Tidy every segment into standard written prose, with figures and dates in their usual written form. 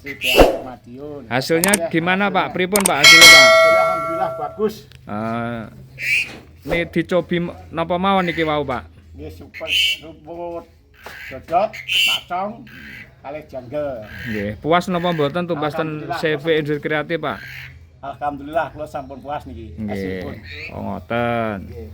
industri kreatif Madiun. Hasilnya gimana Pak? Pripun Pak hasilnya Pak? Alhamdulillah bagus. Ini dicobi napa mawon niki wau Pak? Nggih super rumput dodot, pacong, kalih janggel. Nggih, puas napa mboten tumpasan CV industri kreatif Pak? Alhamdulillah kula sampun puas niki. Nggih. Oh ngoten. Nggih.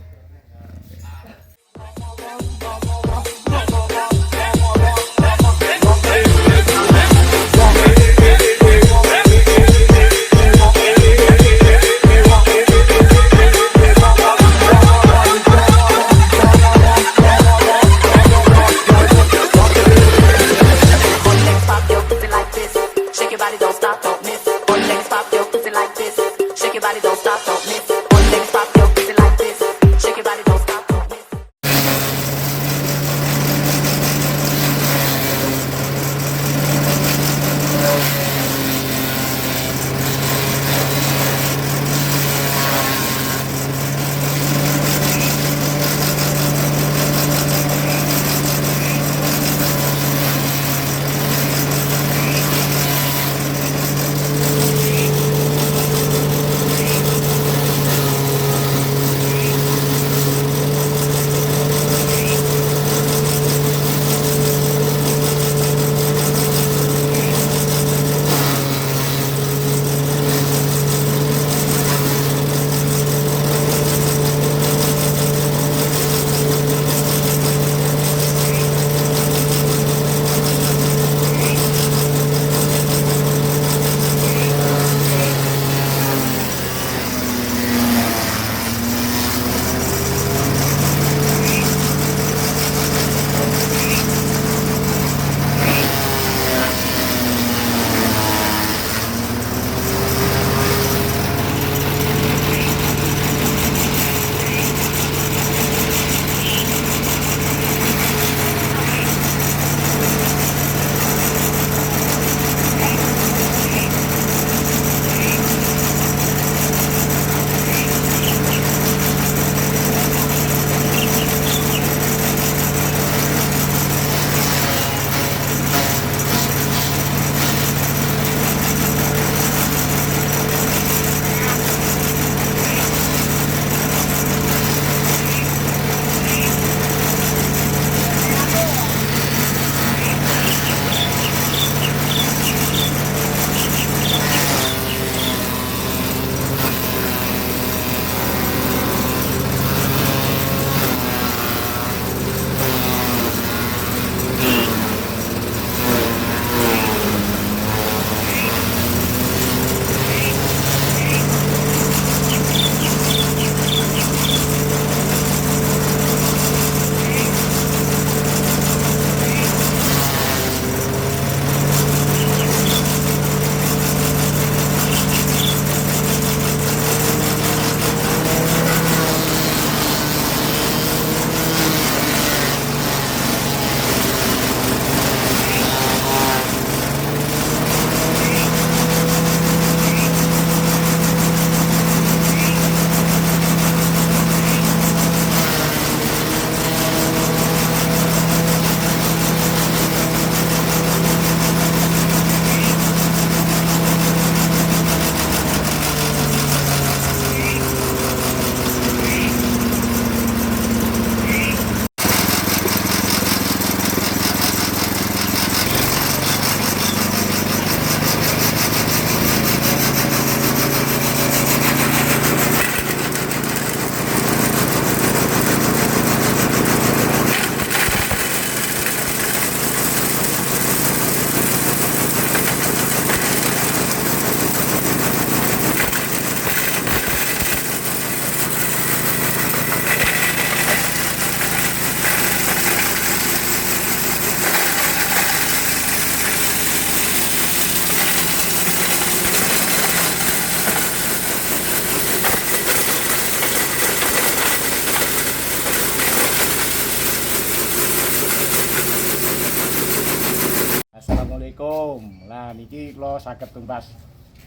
Assalamualaikum. Lah niki kula saged tumpas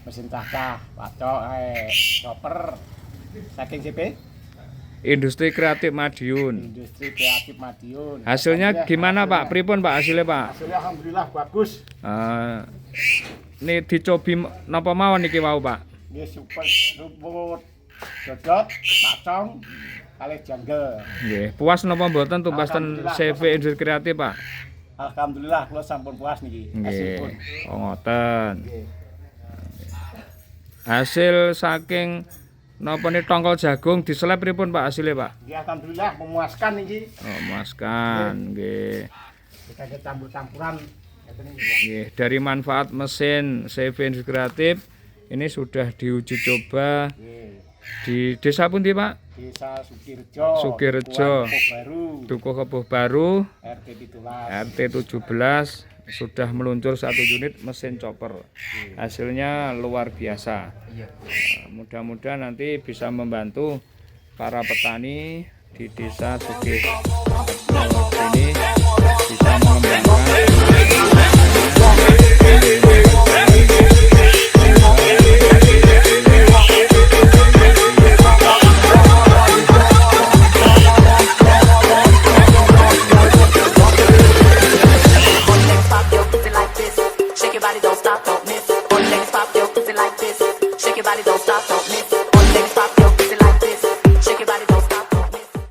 mesin cacah, pacok, chopper saking CP Industri Kreatif Madiun. Industri Kreatif Madiun. Hasilnya gimana Pak? Pripun Pak hasilnya Pak? Hasilnya alhamdulillah bagus. dicobi napa mawon niki wau, Pak? Nggih super rumput dodot, pacong, kalih janggal. Nggih, puas napa mboten tumbas ten CV Industri Kreatif, Pak? Alhamdulillah kula sampun puas niki hasilipun. Nggih. Oh ngoten. Nggih. Hasil saking napa nih tongkol jagung diseleb pripun Pak hasilnya, Pak? Nggih alhamdulillah memuaskan niki. Oh, memuaskan. Nggih. Kita campur-campuran ngeten iki. Nggih, dari manfaat mesin CV Industri Kreatif ini sudah diuji coba di desa pundi, Pak? Desa Sukirjo. Sukirjo. Dukuh Kepuh Baru. RT 17 sudah meluncur 1 unit mesin chopper. Hasilnya luar biasa. Mudah-mudahan nanti bisa membantu para petani di desa Sukirjo ini